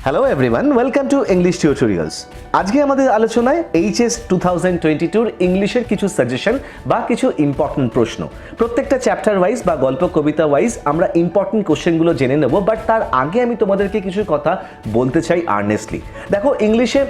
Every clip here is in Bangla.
Hello everyone, welcome to English tutorials. আজকে আমাদের আলোচনায় এইচএস 2022 ইংলিশের কিছু সাজেশন বা কিছু ইম্পর্টেন্ট প্রশ্ন। প্রত্যেকটা চ্যাপ্টার ওয়াইজ বা গল্প কবিতা ওয়াইজ আমরা ইম্পর্টেন্ট কোশ্চেনগুলো জেনে নেব, বাট তার আগে আমি তোমাদেরকে কিছু কথা বলতে চাই আর্নেস্টলি। দেখো, ইংলিশে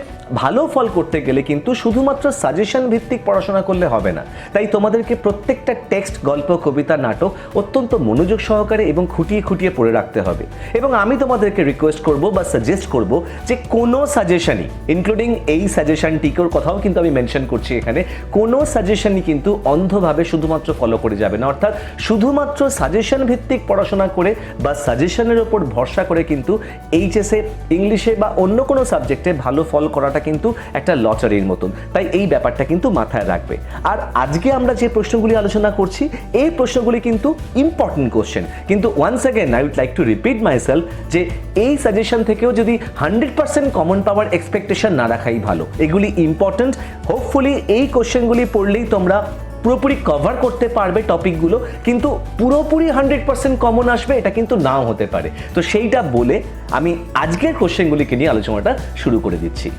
ভালো ফল করতে গেলে কিন্তু শুধুমাত্র সাজেশন ভিত্তিক পড়াশোনা করলে হবে না। তাই তোমাদেরকে প্রত্যেকটা টেক্সট, গল্প, কবিতা, নাটক অত্যন্ত মনোযোগ সহকারে এবং খুঁটিয়ে খুঁটিয়ে পড়ে রাখতে হবে। এবং আমি তোমাদেরকে রিকোয়েস্ট করব বা সাজেস্ট করব যে কোনো সাজেশনই, ইনক্লুডিং এই সাজেশনটিকের কথাও কিন্তু আমি মেনশন করছি এখানে, কোনো সাজেশনই কিন্তু অন্ধভাবে শুধুমাত্র ফলো করে যাবে না। অর্থাৎ শুধুমাত্র সাজেশন ভিত্তিক পড়াশোনা করে বা সাজেশনের ওপর ভরসা করে কিন্তু এইচএসে, ইংলিশে বা অন্য কোনো সাবজেক্টে ভালো ফল করাটা কিন্তু একটা লটারির মতন। তাই এই ব্যাপারটা কিন্তু মাথায় রাখবে। আর আজকে আমরা যে প্রশ্নগুলি আলোচনা করছি, এই প্রশ্নগুলি কিন্তু ইম্পর্টেন্ট কোশ্চেন। কিন্তু once again I would like to repeat myself যে এই সাজেশন থেকেও যদি 100% কমন পাওয়ার এক্সপেকটেশন না রাখাই ভালো। এগুলি ইম্পর্টেন্ট। হোপফুলি এই কোশ্চেনগুলি পড়লেই তোমরা পুরোপুরি কভার করতে পারবে টপিকগুলো, কিন্তু পুরোপুরি 100% কমন আসবে এটা কিন্তু নাও হতে পারে। তো সেইটা বলে আমি আজকের কোশ্চেনগুলিকে নিয়ে আলোচনাটা শুরু করে দিচ্ছি।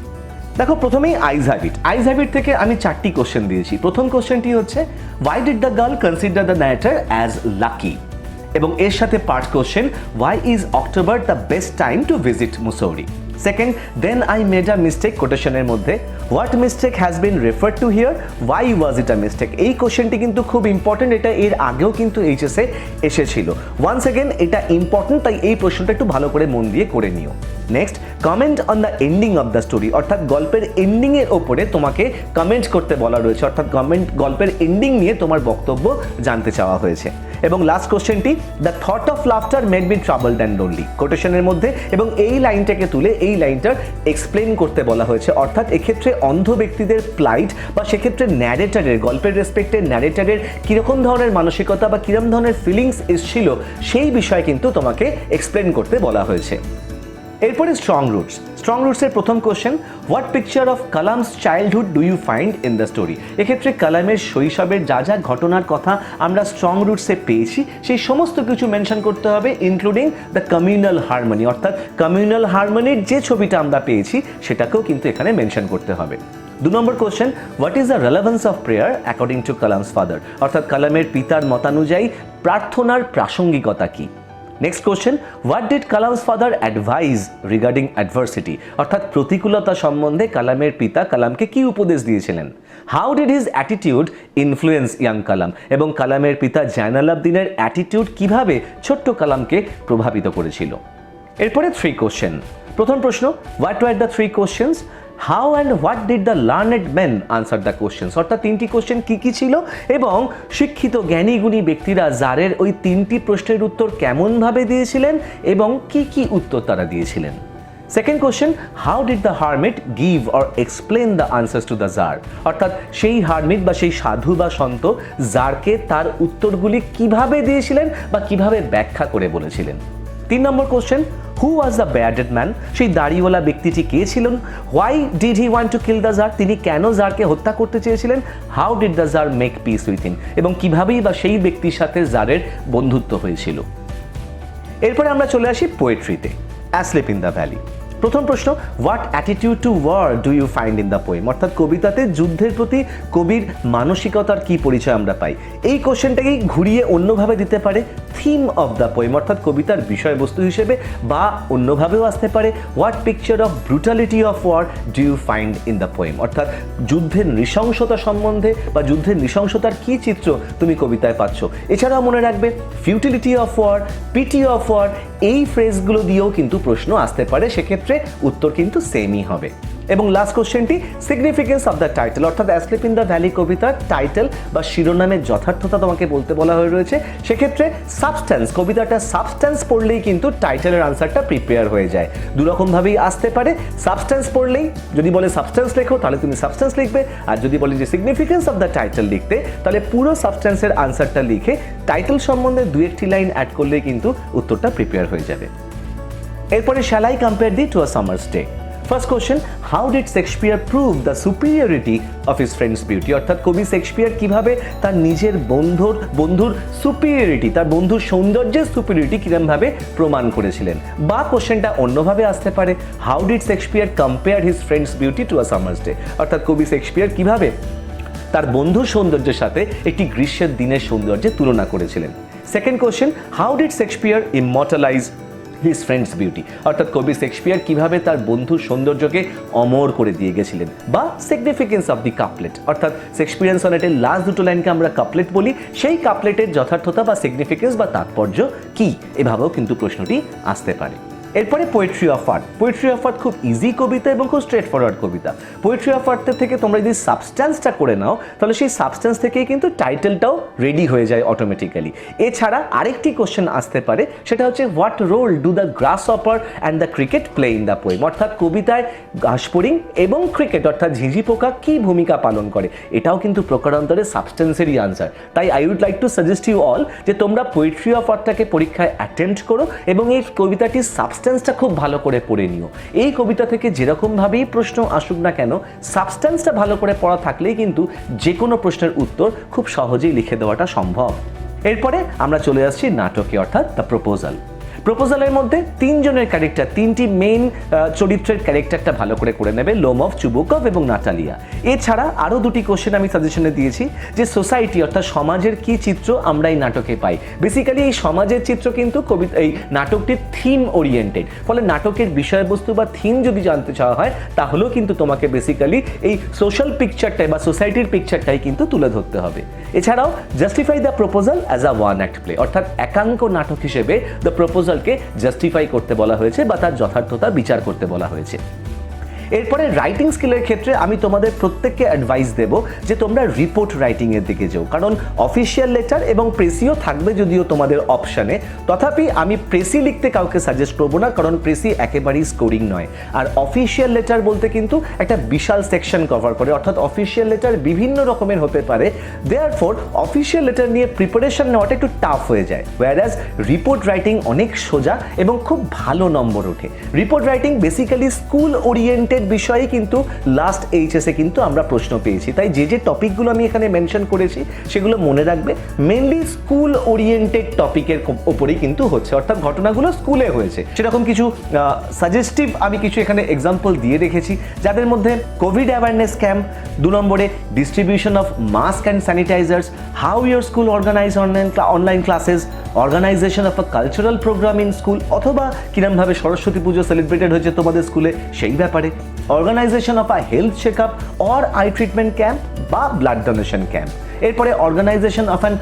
দেখো, প্রথমেই আইজ হ্যাবিট থেকে আমি 4টি কোশ্চেন দিয়েছি। প্রথম কোশ্চেনটি হচ্ছে, why did the girl consider the narrator as lucky? এবং এর সাথে part question, why is October the best time to visit Mussoorie? Second, then I made a mistake কোটেশনের মধ্যে, what mistake has been referred to here, why was it a mistake? এই কোশ্চেনটি কিন্তু খুব ইম্পর্টেন্ট। এটা এর আগেও কিন্তু এইচএসে এসেছিল। ওয়ান্স অ্যাগেন এটা ইম্পর্টেন্ট, তাই এই প্রশ্নটা একটু ভালো করে মন দিয়ে করে নিও। Next, comment on the ending of the story, অর্থাৎ গল্পের এন্ডিং এর ওপরে তোমাকে কমেন্ট করতে বলা রয়েছে, অর্থাৎ গল্পের এন্ডিং নিয়ে তোমার বক্তব্য জানতে চাওয়া হয়েছে। এবং লাস্ট কোশ্চেনটি, the thought of laughter made me troubled and lonely, কোটেশনের মধ্যে, এবং এই লাইনটাকে তুলে এই লাইনটার এক্সপ্লেন করতে বলা হয়েছে। অর্থাৎ এক্ষেত্রে অন্ধ ব্যক্তিদের প্লাইট বা সেক্ষেত্রে ন্যারেটারের, গল্পের রেসপেক্টে ন্যারেটারের কীরকম ধরনের মানসিকতা বা কীরকম ধরনের ফিলিংস এসেছিল সেই বিষয়ে কিন্তু তোমাকে এক্সপ্লেন করতে বলা হয়েছে। এরপরে স্ট্রং রুটসের প্রথম question, what picture of Kalam's childhood do you find in the story? এক্ষেত্রে কালামের শৈশবের যা যা ঘটনার কথা আমরা স্ট্রং রুটসে পেয়েছি সেই সমস্ত কিছু মেনশন করতে হবে, ইনক্লুডিং দ্য কমিউনাল হারমোনি, অর্থাৎ কমিউনাল হারমোনির যে ছবিটা আমরা পেয়েছি সেটাকেও কিন্তু এখানে মেনশন করতে হবে। 2 নম্বর question, what is the relevance of prayer according to Kalam's father? অর্থাৎ কালামের পিতার মতানুযায়ী প্রার্থনার প্রাসঙ্গিকতা কি? Next question, what did Kalam's father advise regarding adversity? অর্থাৎ প্রতিকূলতা সম্বন্ধে কালামের পিতা কালামকে কি উপদেশ দিয়েছিলেন? How did his attitude influence young Kalam? এবং কালামের পিতা জাইনাল আবদিনের অ্যাটিটিউড কিভাবে ছোট্ট কালামকে প্রভাবিত করেছিল? এরপরে 3 কোশ্চেন। প্রথম প্রশ্ন, what were the 3 questions? How and what did the learned men answer the questions? অর্থাৎ 3টি কোশ্চেন কী কী ছিল এবং শিক্ষিত জ্ঞানী গুণী ব্যক্তিরা জারের ওই 3টি প্রশ্নের উত্তর কেমনভাবে দিয়েছিলেন এবং কি কি উত্তর তারা দিয়েছিলেন। Second question, how did the hermit give or explain the answers to the tsar? অর্থাৎ সেই হারমিট বা সেই সাধু বা সন্ত জারকে তার উত্তরগুলি কিভাবে দিয়েছিলেন বা কিভাবে ব্যাখ্যা করে বলেছিলেন। 3 নম্বর question, who was the bearded man? সেই দাড়িওয়ালা ব্যক্তিটি কে ছিলেন? Why did he want to kill the tsar? তিনি কেন জারকে হত্যা করতে চেয়েছিলেন? How did the tsar make peace with him? এবং কিভাবেই বা সেই ব্যক্তির সাথে জারের বন্ধুত্ব হয়েছিল। এরপরে আমরা চলে আসি পোয়েট্রিতে, অ্যাসলিপ ইন দ্য ভ্যালি। প্রথম প্রশ্ন, what attitude to war do you find in the poem? অর্থাৎ কবিতাতে যুদ্ধের প্রতি কবির মানসিকতার কি পরিচয় আমরা পাই? এই কোশ্চেনটাকেই ঘুরিয়ে অন্যভাবে দিতে পারে থিম অফ দ্য পোয়েম, অর্থাৎ কবিতার বিষয়বস্তু হিসেবে, বা অন্যভাবেও আসতে পারে what picture of brutality of war do you find in the poem? অর্থাৎ যুদ্ধের নৃশংসতা সম্বন্ধে বা যুদ্ধের নৃশংসতার কি চিত্র তুমি কবিতায় পাচ্ছ? এছাড়াও মনে রাখবে futility of war, pity of war, এই ফ্রেজগুলো দিয়েও কিন্তু প্রশ্ন আসতে পারে। সেক্ষেত্রে উত্তর কিন্তু সেমই হবে। এবং লাস্ট কোশ্চেনটি, সিগনিফিকেন্স অফ দ্য টাইটেল, অর্থাৎ অ্যাসলিপ ইন দ্য ভ্যালি কবিতার টাইটেল বা শিরোনামের যথার্থতা তোমাকে বলতে বলা হয়ে রয়েছে। সেক্ষেত্রে সাবস্ট্যান্স, কবিতাটা সাবস্ট্যান্স পড়লেই কিন্তু টাইটেলের আনসারটা প্রিপেয়ার হয়ে যায়। দুরকমভাবেই আসতে পারে। সাবস্ট্যান্স পড়লেই, যদি বলে সাবস্ট্যান্স লেখো তাহলে তুমি সাবস্ট্যান্স লিখবে, আর যদি বলে যে সিগনিফিকেন্স অফ দ্য টাইটেল লিখতে তাহলে পুরো সাবস্ট্যান্সের আনসারটা লিখে টাইটেল সম্বন্ধে 2-1টি লাইন অ্যাড করলেই কিন্তু উত্তরটা প্রিপেয়ার হয়ে যাবে। এরপরে, shall I compare thee to a summer's day? First question, how did Shakespeare prove the superiority of his friend's beauty? অর্থাৎ কবি শেক্সপিয়ার কিভাবে তার নিজের বন্ধুর সুপিরিয়রিটি, তার বন্ধুর সৌন্দর্যের সুপিরিয়রিটি কিরমভাবে প্রমাণ করেছিলেন? বা কোশ্চেনটা অন্যভাবে আসতে পারে, how did Shakespeare compare his friend's beauty to a summer's day? অর্থাৎ কবি শেক্সপিয়ার কিভাবে তার বন্ধুর সৌন্দর্যের সাথে একটি গ্রীষ্মের দিনের সৌন্দর্যের তুলনা করেছিলেন? Second question, how did Shakespeare immortalize his friend's beauty? অর্থাৎ কবি শেক্সপিয়ার কিভাবে তার বন্ধুর সৌন্দর্যকে অমর করে দিয়ে গেছিলেন? বা সিগনিফিকেন্স অফ দি কাপলেট, অর্থাৎ শেক্সপিয়ারিয়ান সনেটের লাস্ট দুটো লাইনকে আমরা কাপলেট বলি, সেই কাপলেটের যথার্থতা বা সিগনিফিকেন্স বা তাৎপর্য কি? এভাবেও কিন্তু প্রশ্নটি আসতে পারে। এরপরে poetry of art. Poetry of art খুব ইজি কবিতা এবং খুব স্ট্রেট ফরওয়ার্ড কবিতা। পোয়েট্রি অফ আর্টের থেকে তোমরা যদি সাবস্ট্যান্সটা করে নাও, তাহলে সেই সাবস্ট্যান্স থেকেই কিন্তু টাইটেলটাও রেডি হয়ে যায় অটোমেটিক্যালি। এছাড়া আরেকটি কোশ্চেন আসতে পারে, সেটা হচ্ছে what role do the grasshopper and the cricket play in the poem? অর্থাৎ কবিতায় ঘাসফড়িং এবং ক্রিকেট অর্থাৎ ঝিঝি পোকা কী ভূমিকা পালন করে? এটাও কিন্তু প্রকারান্তরে সাবস্ট্যান্সেরই আনসার। তাই I would like to suggest you all যে তোমরা পোয়েট্রি অফ আর্টটাকে পরীক্ষায় অ্যাটেম্প্ট করো এবং এই কবিতাটির সাবস্ট্যান্সটা খুব ভালো করে পড়ে নিও। এই কবিতা থেকে যেরকমভাবেই প্রশ্ন আসুক না কেন, সাবস্ট্যান্সটা ভালো করে পড়া থাকলেই কিন্তু যে কোনো প্রশ্নের উত্তর খুব সহজেই লিখে দেওয়াটা সম্ভব। এরপরে আমরা চলে আসছি নাটকে, অর্থাৎ দ্য প্রপোজাল। প্রপোজালের মধ্যে তিনজনের ক্যারেক্টার, তিনটি মেইন চরিত্রের ক্যারেক্টারটা ভালো করে নেবে, লোমভ, চুবুকভ এবং নাটালিয়া। এছাড়া আরও দুটি কোশ্চেন আমি সাজেশনে দিয়েছি যে সোসাইটি অর্থাৎ সমাজের কি চিত্র আমরা এই নাটকে পাই। বেসিক্যালি এই সমাজের চিত্র কিন্তু এই নাটকটির থিম ওরিয়েন্টেড, ফলে নাটকের বিষয়বস্তু বা থিম যদি জানতে চাওয়া হয় তাহলেও কিন্তু তোমাকে বেসিক্যালি এই সোশ্যাল পিকচারটাই বা সোসাইটির পিকচারটাই কিন্তু তুলে ধরতে হবে। এছাড়াও justify the proposal as a one act play, অর্থাৎ একাঙ্ক নাটক হিসেবে দ্য প্রপোজালকে জাস্টিফাই করতে বলা হয়েছে বা তার যথার্থতা বিচার করতে বলা হয়েছে। এরপরে রাইটিং স্কিলের ক্ষেত্রে আমি তোমাদের প্রত্যেককে অ্যাডভাইস দেব যে তোমরা রিপোর্ট রাইটিংয়ের দিকে যাও, কারণ অফিসিয়াল লেটার এবং প্রেসিও থাকবে যদিও তোমাদের অপশানে, তথাপি আমি প্রেসি লিখতে কাউকে সাজেস্ট করবো না, কারণ প্রেসি একেবারেই স্কোরিং নয়। আর অফিসিয়াল লেটার বলতে কিন্তু একটা বিশাল সেকশন কভার করে, অর্থাৎ অফিসিয়াল লেটার বিভিন্ন রকমের হতে পারে, দেয়ারফোর অফিসিয়াল লেটার নিয়ে প্রিপারেশন নেওয়াটা একটু টাফ হয়ে যায়, ওয়্যারাজ রিপোর্ট রাইটিং অনেক সোজা এবং খুব ভালো নম্বর ওঠে। Report writing basically school oriented বিষয়ে কিন্তু লাস্ট এইচএসে কিন্তু আমরা প্রশ্ন পেয়েছি, তাই যে টপিকগুলো আমি এখানে মেনশন করেছি সেগুলো মনে রাখবে, মেনলি স্কুল ওরিয়েন্টেড টপিকের ওপরেই কিন্তু হচ্ছে, অর্থাৎ ঘটনাগুলো স্কুলে হয়েছে। সেরকম কিছু সাজেস্টিভ আমি কিছু এখানে এক্সাম্পল দিয়ে রেখেছি, যাদের মধ্যে কোভিড অ্যাওয়ারনেস ক্যাম্প, 2 নম্বরে distribution of mask and sanitizers, how your school organise online classes, organisation of a cultural programme in school, অথবা কিরমভাবে সরস্বতী পুজো সেলিব্রেটেড হয়েছে তোমাদের স্কুলে সেই ব্যাপারে, organisation of a health check up or eye treatment camp বা ব্লাড ডোনেশন ক্যাম্প। এরপরে organisation of an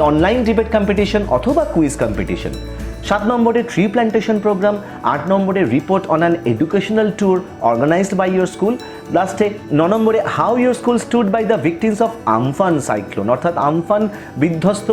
online debate competition অথবা কুইজ কম্পিটিশন। 7 নম্বরে ট্রি প্ল্যান্টেশন প্রোগ্রাম, 8 নম্বরে report on an educational tour organised by your school, লাস্টে 9 নম্বরে how your school stood by the victims of Amphan cyclone, অর্থাৎ আমফান বিধ্বস্ত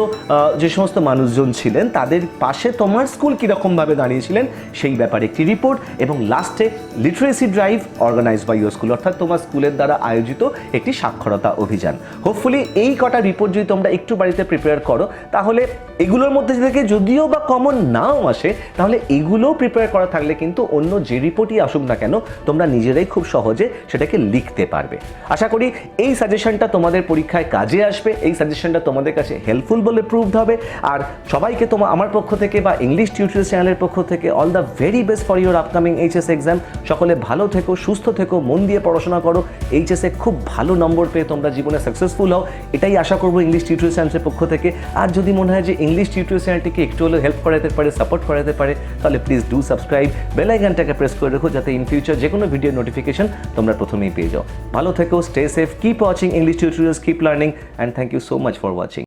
যে সমস্ত মানুষজন ছিলেন তাদের পাশে তোমার স্কুল কীরকমভাবে দাঁড়িয়েছিলেন সেই ব্যাপারে একটি রিপোর্ট, এবং লাস্টে literacy drive organised by your school, অর্থাৎ তোমার স্কুলের দ্বারা আয়োজিত একটি সাক্ষরতা অভিযান। হোপফুলি এই কটা রিপোর্ট যদি তোমরা একটু বাড়িতে প্রিপেয়ার করো, তাহলে এগুলোর মধ্যে থেকে যদিও বা কমন নাও আসে, তাহলে এগুলোও প্রিপেয়ার করা থাকলে কিন্তু অন্য যে রিপোর্টই আসুক না কেন তোমরা নিজেরাই খুব সহজে সেটাকে লিখতে পারবে। আশা করি এই সাজেশনটা তোমাদের পরীক্ষায় কাজে আসবে, এই সাজেশনটা তোমাদের কাছে হেল্পফুল বলে প্রুভড হবে। আর সবাইকে আমার পক্ষ থেকে বা ইংলিশ টিউটোরিয়ালস চ্যানেলের পক্ষ থেকে all the very best for your upcoming HS exam. সকলে ভালো থেকো, সুস্থ থেকো, মন দিয়ে পড়াশোনা করো, এইচএসে খুব ভালো নম্বর পেয়ে তোমরা জীবনে সাকসেসফুল হও, এটাই আশা করবো ইংলিশ টিউটোরিয়ালস চ্যানেলের পক্ষ থেকে। আর যদি মনে হয় যে ইংলিশ টিউটোরিয়ালস চ্যানেলটিকে একটু হলেও হেল্প করাতে পারে, সাপোর্ট করাতে পারে, তাহলে প্লিজ ডু সাবস্ক্রাইব, বেল আইকনটাকে প্রেস করে রেখো যাতে ইন ফিউচার যে কোনো ভিডিও নোটিফিকেশন তোমরা প্রথমেই পেয়ে যাও। ভালো থেকো, stay safe, keep watching English tutorials, keep learning, and thank you so much for watching.